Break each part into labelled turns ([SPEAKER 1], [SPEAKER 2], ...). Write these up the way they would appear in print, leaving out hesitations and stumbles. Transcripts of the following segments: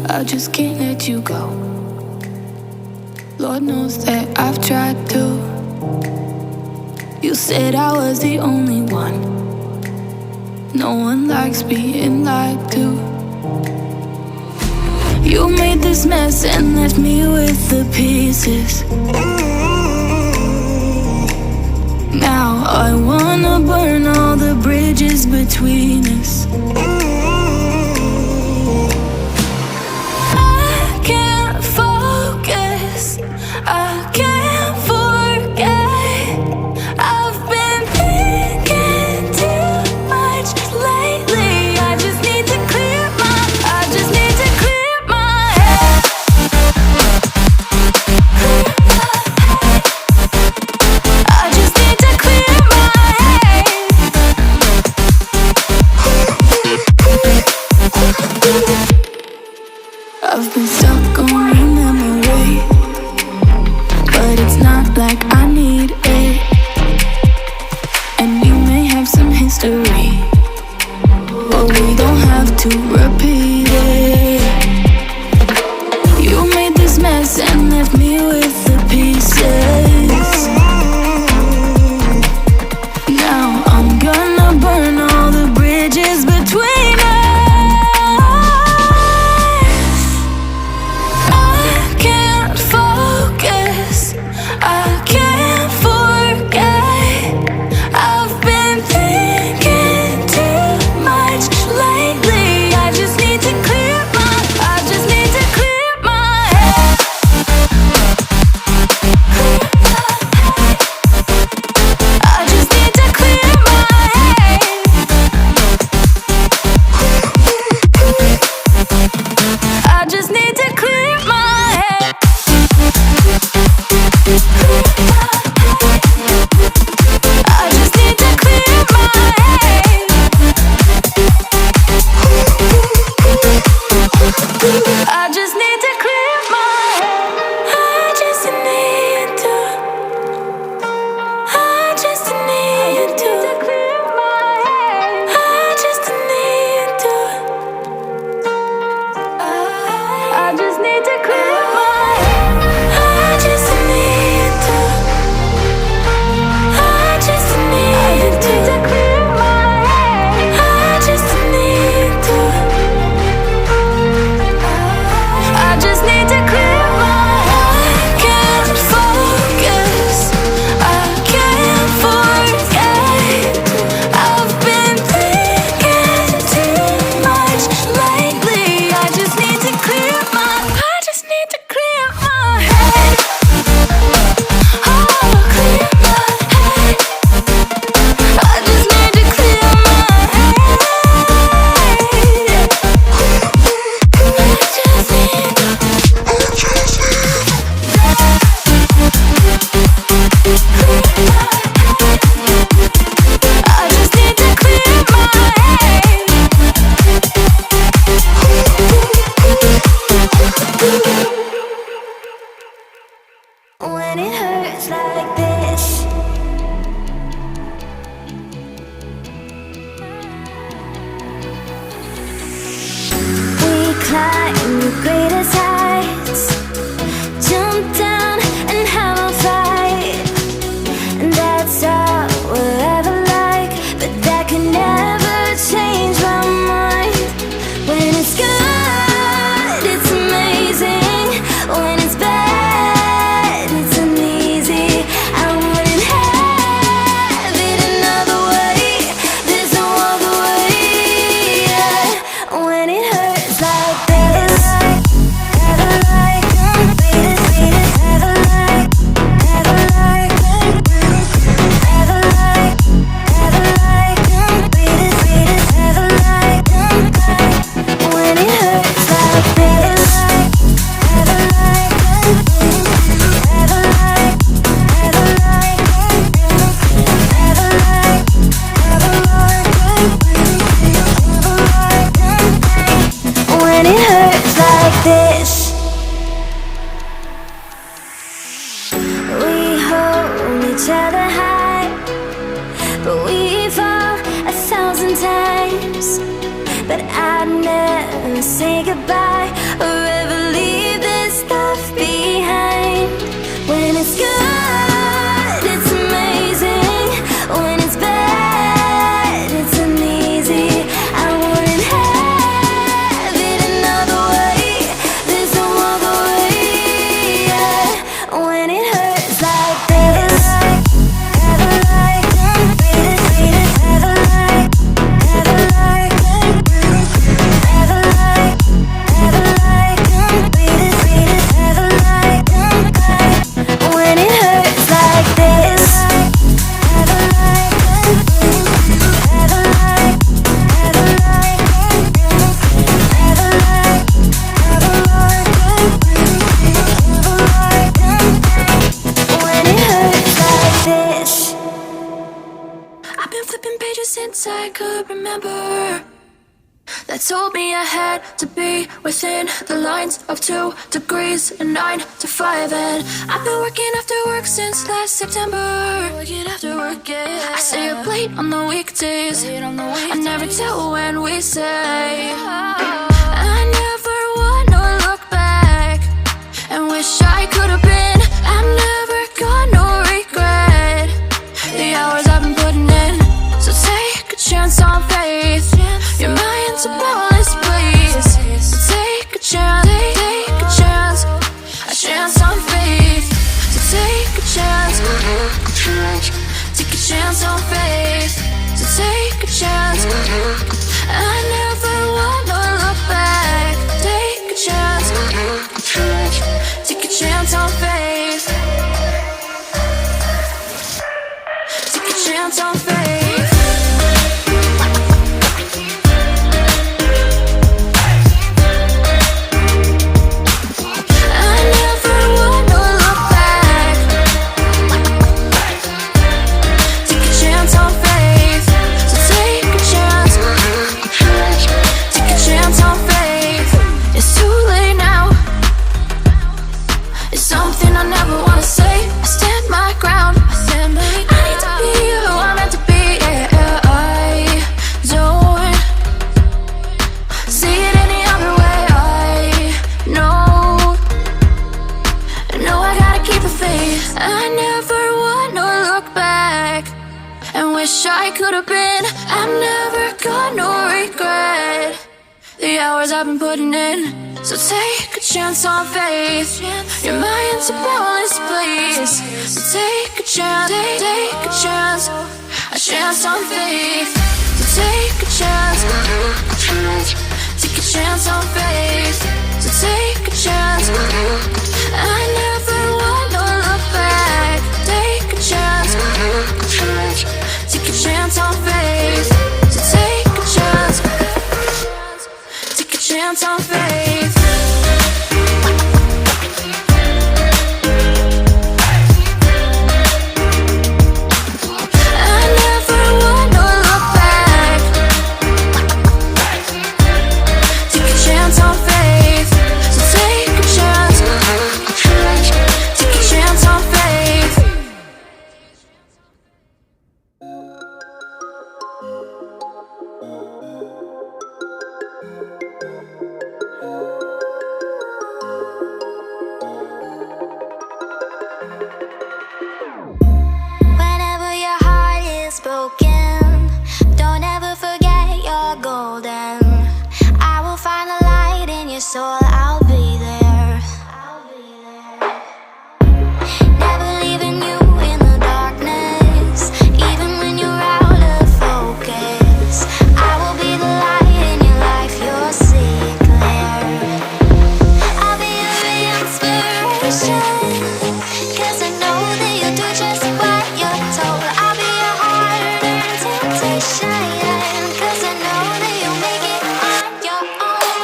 [SPEAKER 1] I just can't let you go. Lord knows that I've tried to. You said I was the only one. No one likes being lied to. You made this mess and left me with the pieces. Now I wanna burn all the bridges between us. I can't focus, I can't forget. I've been thinking too much lately. I just need to clear my head. I just need to clear my head. I've been stuck on your memory, but it's not like I need it. And we may have some history, but we don't have to repeat it. You made this mess and left me with the pieces. Now I'm gonna burn all the bridges between us. I can't focus, I can't forget. I've been thinking too much lately. I just need to clear my head. I just need to clear my head. I just need to clear my head. I just need to clear my head. I just need to clear my head. I just need to. I just need to clear my head. I just need to. I just need to clear my head. I just need to. I just need to clear my head. I just need to. I just need to clear my head. I can't focus, I can't forget. I've been thinking too much lately. I just need to clear my head. Oh, clear my head. I just need to clear my head. I just need to clear my head. When it hurts like this, we climb the greatest heights, jump down and have a fight. And that's all we'll ever like, but that can never change my mind. When it's good, it's amazing. When it's bad, it's uneasy. I wouldn't have it another way. There's no other way. When it hurts like this, never like, never like, never like, never like, never like, never like, when it hurts like this, never like, never like, never like, never like, never like, when it hurts like this. We hold each other high, but we fall 1,000 times. But I'd never say goodbye or could remember that told me I had to be within the lines of 2 degrees and 9 to 5. And I've been working after work since last September. Working after work, yeah. I stay up late on the weekdays. I never tell when we say. I never wanna look back and wish I could have been. I've never got no regret. The hours I've been putting in. So take a chance on faith. You're my boundless place. So take a chance, take a chance, a chance on faith. So take a chance, take a chance on faith. So take a chance. I never wanna look back. Take a chance, take a chance on faith. Take a chance on faith. I could have been. I've never got no regret. The hours I've been putting in. So take a chance on faith. Your mind's a boundless place. So take a chance, take a chance, a chance on faith. So take a chance, take a chance on faith. So take a chance. I never wanna look back. Take a chance. Take a chance on faith. So take a chance. Take a chance on faith. I never wanna look back. Take a chance on faith. So take a chance. Take a chance on faith.
[SPEAKER 2] Whenever your heart is broken, don't ever forget you're golden. I will find a light in your soul, I'll be there. Never leaving you in the darkness, even when you're out of focus. I will be the light in your life, you'll see it clear. I'll be your inspiration, 'cause I know that you'll do just what you're told. I'll be your hard-earned temptation, 'cause I know that you'll make it on your own.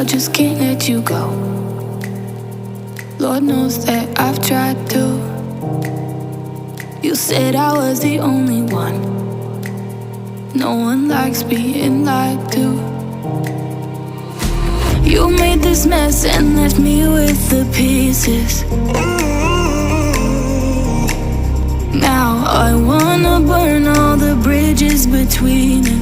[SPEAKER 1] just can't let you go. Lord knows that I've tried to. You said I was the only one. No one likes being lied to. You made this mess and left me with the pieces. Now I wanna burn all the bridges between